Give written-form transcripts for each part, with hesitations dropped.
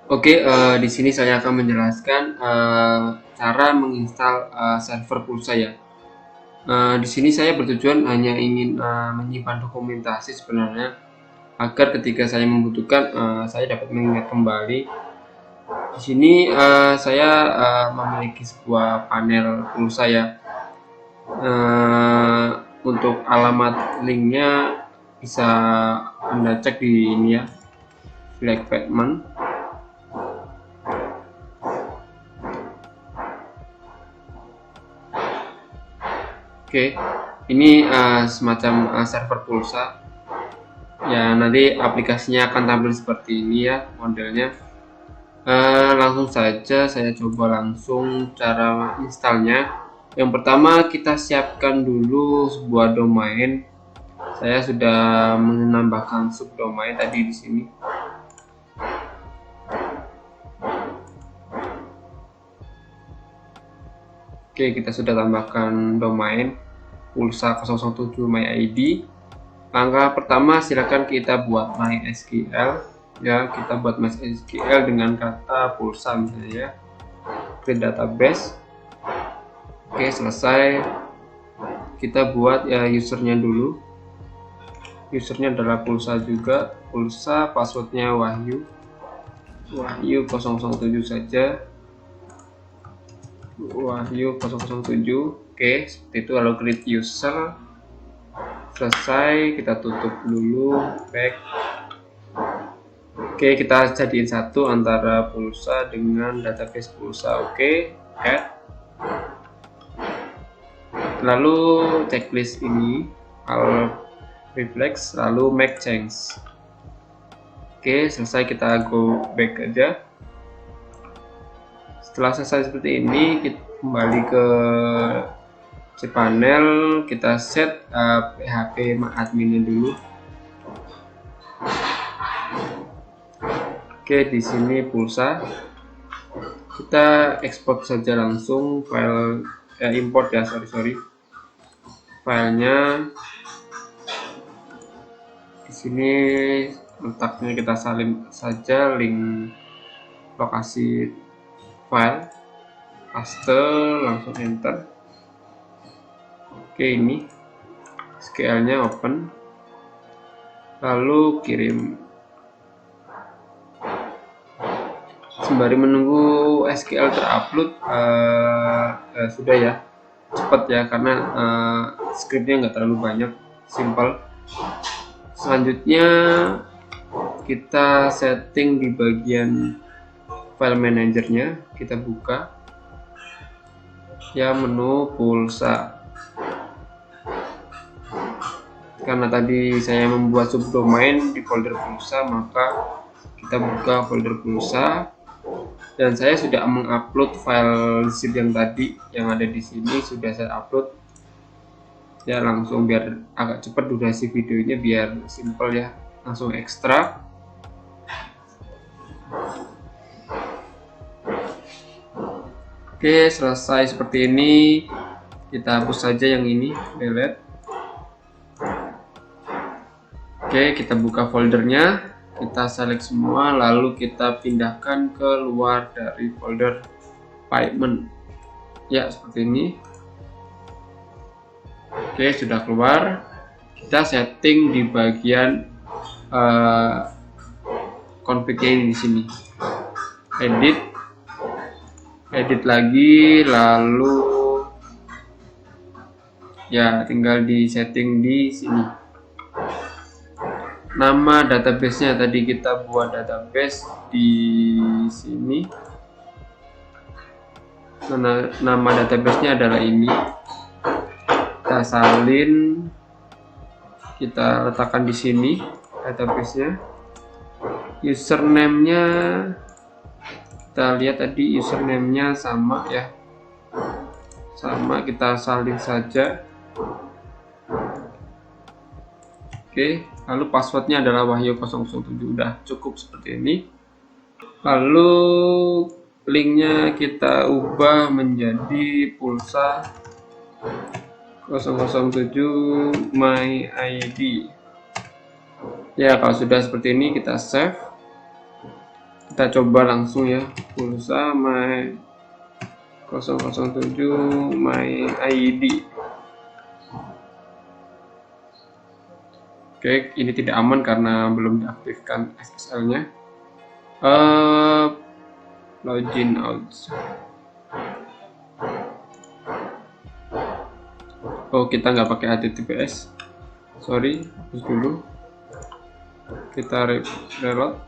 Oke, di sini saya akan menjelaskan cara menginstal server pulsa ya. Di sini saya bertujuan hanya ingin menyimpan dokumentasi sebenarnya agar ketika saya membutuhkan saya dapat mengingat kembali. Di sini saya memiliki sebuah panel pulsa ya. Eh, untuk alamat linknya bisa Anda cek di ini ya, Black Payment. Oke, ini semacam server pulsa. Ya, nanti aplikasinya akan tampil seperti ini ya modelnya. Langsung saja saya coba langsung cara installnya. Yang pertama kita siapkan dulu sebuah domain. Saya sudah menambahkan subdomain tadi di sini. Oke, kita sudah tambahkan domain pulsa 007 MyID. Langkah pertama silakan kita buat MySQL ya, kita buat MySQL dengan kata pulsa misalnya ya, create database. Oke, selesai. Kita buat ya usernya dulu. Usernya adalah pulsa juga, pulsa, passwordnya Wahyu 007 saja, Wahyu 007. Oke, seperti itu. Lalu create user, selesai, kita tutup dulu, back. Oke, kita jadiin satu antara pulsa dengan database pulsa. Oke, add. Lalu checklist ini al reflex, lalu make change. Oke, selesai, kita go back aja. Setelah selesai seperti ini, kita kembali ke cPanel, kita set PHP adminnya dulu. Oke, di sini pulsa. Kita ekspor saja langsung file import ya, sorry. Filenya di sini letaknya kita salin saja link lokasi file, paste, langsung enter. Oke, ini SQL-nya open, lalu kirim. Sembari menunggu SQL terupload, sudah ya, cepat ya, karena scriptnya nggak terlalu banyak, simple. Selanjutnya kita setting di bagian file manajernya, kita buka ya menu pulsa. Karena tadi saya membuat subdomain di folder pulsa, maka kita buka folder pulsa. Dan saya sudah mengupload file zip yang tadi yang ada di sini, sudah saya upload ya, langsung biar agak cepat durasi videonya, biar simple ya, langsung ekstrak. Oke, selesai seperti ini. Kita hapus saja yang ini, delete. Oke, kita buka foldernya, kita select semua, lalu kita pindahkan ke luar dari folder payment ya, seperti ini. Oke, sudah keluar. Kita setting di bagian config-nya ini di sini, edit lagi, lalu ya tinggal di setting di sini. Nama database-nya tadi kita buat database di sini. Nama database-nya adalah ini. Kita salin, kita letakkan di sini database-nya. Username-nya kita lihat tadi, username-nya sama ya. Sama, kita salin saja. Oke, lalu passwordnya adalah Wahyu 007, udah cukup seperti ini. Lalu linknya kita ubah menjadi pulsa 007 MyID ya. Kalau sudah seperti ini, kita save, Kita coba langsung ya, pulsa my 007 my ID. Oke, ini tidak aman karena belum diaktifkan SSL-nya. Login out. Oh, kita nggak pakai HTTPS. Sorry, hapus dulu. Kita reload.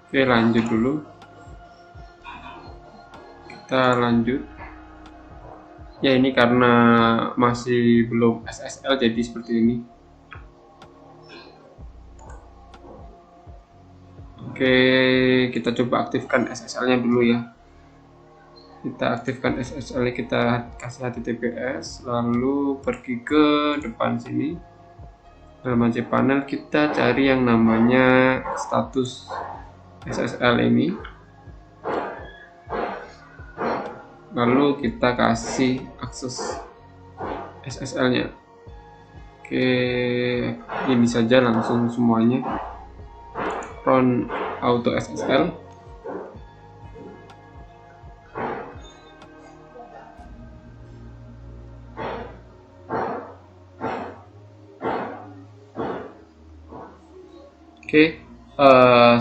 Oke, lanjut dulu. Kita lanjut. Ya, ini karena masih belum SSL jadi seperti ini. Oke, kita coba aktifkan SSL-nya dulu ya. Kita aktifkan SSL-nya, kita kasih HTTPS, lalu pergi ke depan sini. Dalam AJ panel kita cari yang namanya status SSL ini. Lalu kita kasih akses SSL-nya. Oke, ini saja langsung semuanya. Run auto SSL. Oke,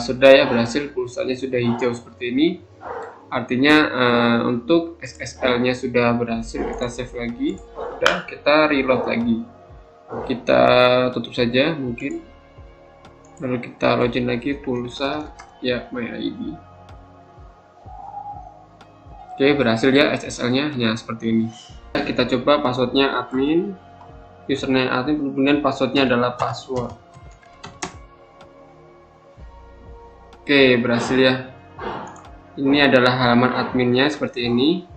sudah ya, berhasil, pulsanya sudah hijau seperti ini. Artinya untuk SSL-nya sudah berhasil. Kita save lagi, udah, kita reload lagi. Kita tutup saja mungkin. Lalu kita login lagi, pulsa ya my ID. Oke, berhasil ya SSL-nya, ya seperti ini. Kita coba passwordnya admin, username admin, kemudian passwordnya adalah password. Oke, berhasil ya. Ini adalah halaman adminnya seperti ini,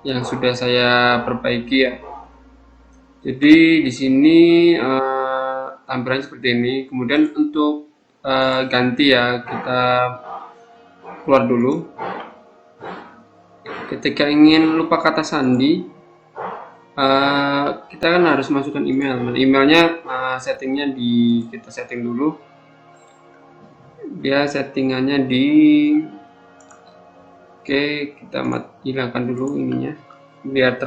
yang sudah saya perbaiki ya. Jadi di sini tampilan seperti ini. Kemudian untuk ganti ya, kita keluar dulu. Ketika ingin lupa kata sandi, kita kan harus masukkan email. Nah, emailnya settingnya kita setting dulu. Dia settingannya di Oke, kita hilangkan dulu ininya biar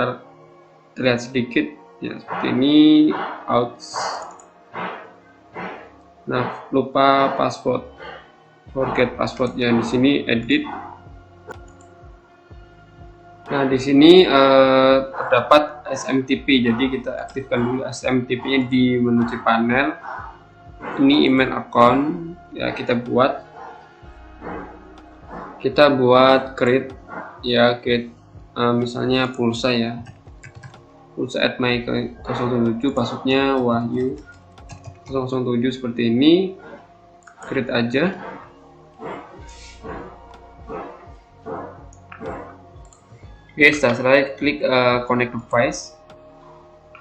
terlihat sedikit ya, seperti ini. Out. Nah, lupa password, forget passwordnya. Di sini edit. Nah, di sini terdapat SMTP, jadi kita aktifkan dulu SMTP-nya di menu cPanel. Ini email account ya, kita buat create ya, create misalnya pulsa ya, pulsa @my 007, passwordnya Wahyu 007 seperti ini. Create aja. Oke, setelah klik connect device.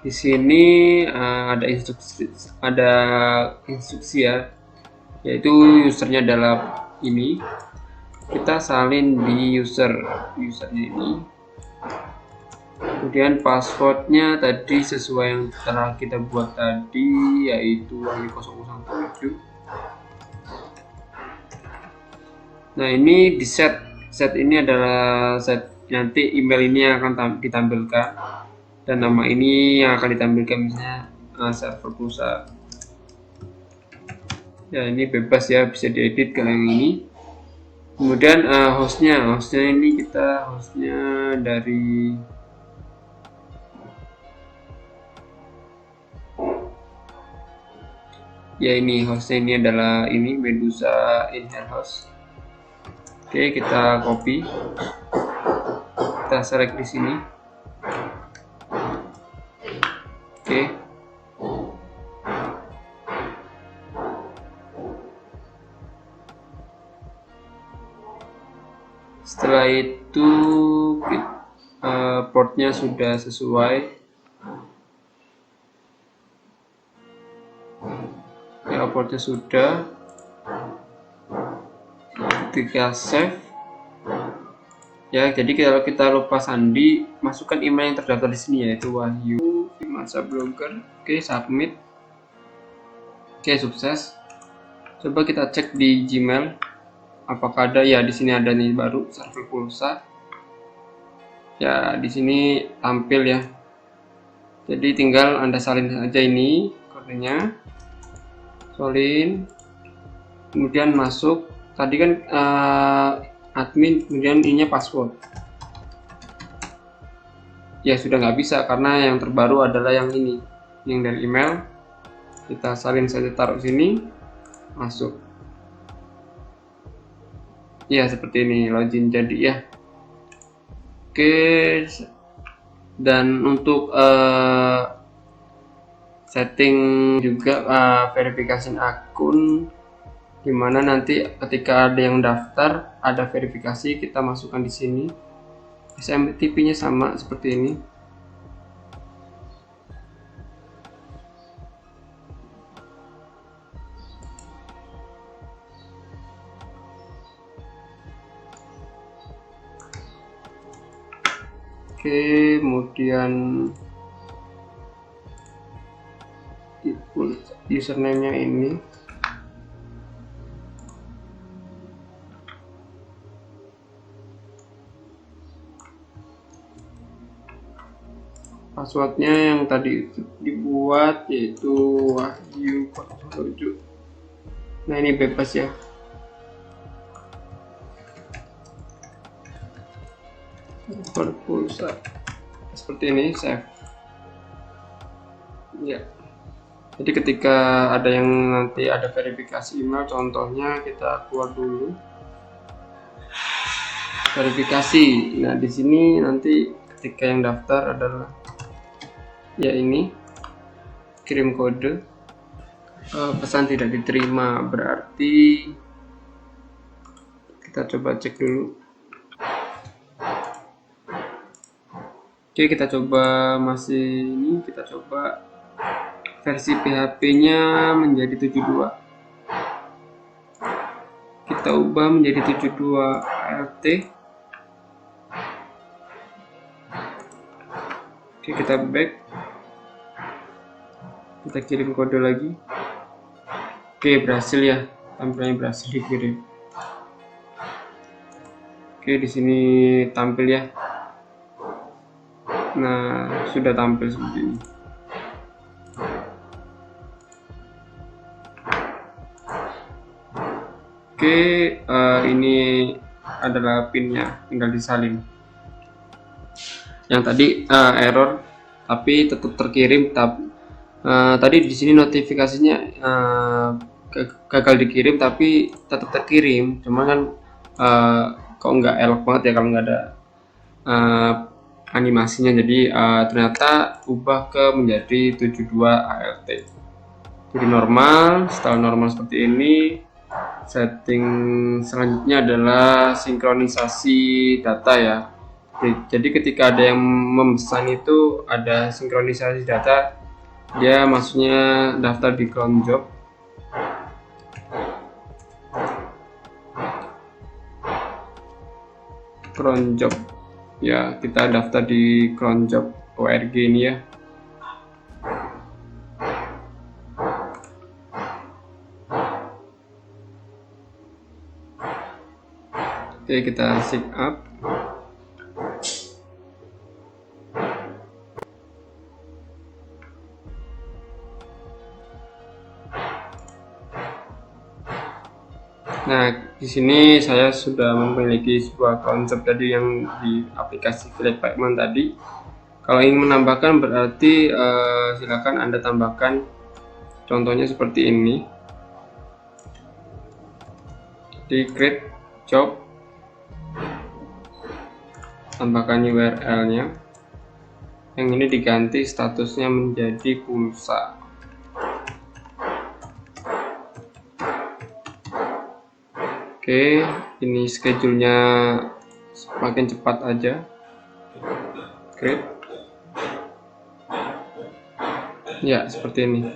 Di sini ada instruksi ya, yaitu usernya adalah ini. Kita salin di usernya ini. Kemudian passwordnya tadi sesuai yang telah kita buat tadi, yaitu Wahyu 007. Nah, ini di set ini adalah set, nanti email ini yang akan ditampilkan, dan nama ini yang akan ditampilkan, misalnya server pulsa ya. Ini bebas ya, bisa diedit kalau yang ini. Kemudian hostnya ini kita hostnya dari ya, ini hostnya ini adalah ini Medusa Inherhost. Oke, kita copy, kita select di sini. Oke, setelah itu portnya sudah sesuai ya, portnya sudah. Ketika save ya, jadi kalau kita lupa sandi, masukkan email yang terdaftar di sini, yaitu Wahyu Masa Blogger. Oke, submit. Oke, sukses. Coba kita cek di Gmail apakah ada. Ya, di sini ada nih baru server pulsa. Ya, di sini tampil ya. Jadi tinggal Anda salin saja ini kodenya. Salin. Kemudian masuk. Tadi kan admin, kemudian ininya password. Ya, sudah nggak bisa karena yang terbaru adalah yang ini, yang dari email. Kita salin saja, taruh sini, masuk. Ya, seperti ini login jadi ya. Oke, dan untuk setting juga verifikasi akun, dimana nanti ketika ada yang daftar, ada verifikasi, kita masukkan di sini. SMTP-nya sama seperti ini. Oke, kemudian username-nya ini. Passwordnya yang tadi dibuat yaitu Wahyu 07. Nah, ini bebas ya. Pulsa seperti ini, save ya. Jadi ketika ada yang nanti ada verifikasi email, contohnya kita keluar dulu verifikasi. Nah, di sini nanti ketika yang daftar adalah ya ini, kirim kode, pesan tidak diterima, berarti kita coba cek dulu. Oke, kita coba masih ini, kita coba versi PHP-nya menjadi 72. Kita ubah menjadi 72 ALT. Oke, kita back. Kita kirim kode lagi. Oke, berhasil ya. Tampilannya berhasil dikirim. Oke, di sini tampil ya. Nah, sudah tampil seperti ini. Oke, ini adalah pinnya, tinggal disalin. Yang tadi error, tapi tetap terkirim. Tadi di sini notifikasinya gagal dikirim, tapi tetap terkirim. Cuma kan kok nggak elok banget ya kalau nggak ada animasinya. Jadi ternyata ubah ke menjadi 72 ALT. Jadi normal. Setelah normal seperti ini, setting selanjutnya adalah sinkronisasi data ya. Jadi ketika ada yang memesan itu ada sinkronisasi data, dia maksudnya daftar di cron job. Cron job ya, kita daftar di cron job org ini ya. Oke, kita sign up. Nah, di sini saya sudah memiliki sebuah konsep tadi yang di aplikasi Philip Payment tadi. Kalau ingin menambahkan berarti silakan Anda tambahkan. Contohnya seperti ini. Di create job, tambahkan URL-nya. Yang ini diganti statusnya menjadi pulsa. Oke, ini schedule-nya semakin cepat aja. Create. Ya, seperti ini.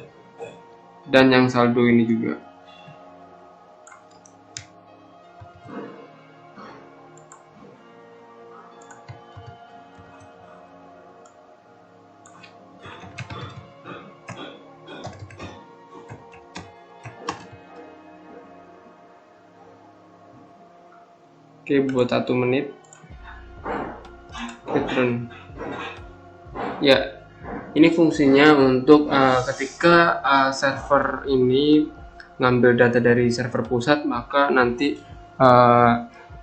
Dan yang saldo ini juga. Oke, buat 1 menit. Return. Ya, ini fungsinya untuk ketika server ini ngambil data dari server pusat, maka nanti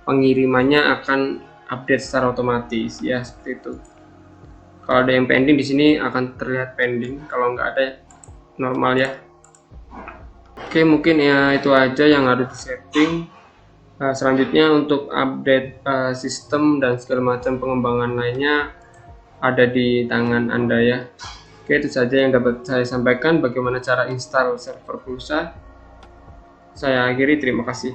pengirimannya akan update secara otomatis, ya seperti itu. Kalau ada yang pending di sini akan terlihat pending, kalau nggak ada normal ya. Oke, mungkin ya itu aja yang harus disetting. Selanjutnya untuk update sistem dan segala macam pengembangan lainnya ada di tangan Anda ya. Oke, itu saja yang dapat saya sampaikan bagaimana cara install server pulsa. Saya akhiri, terima kasih.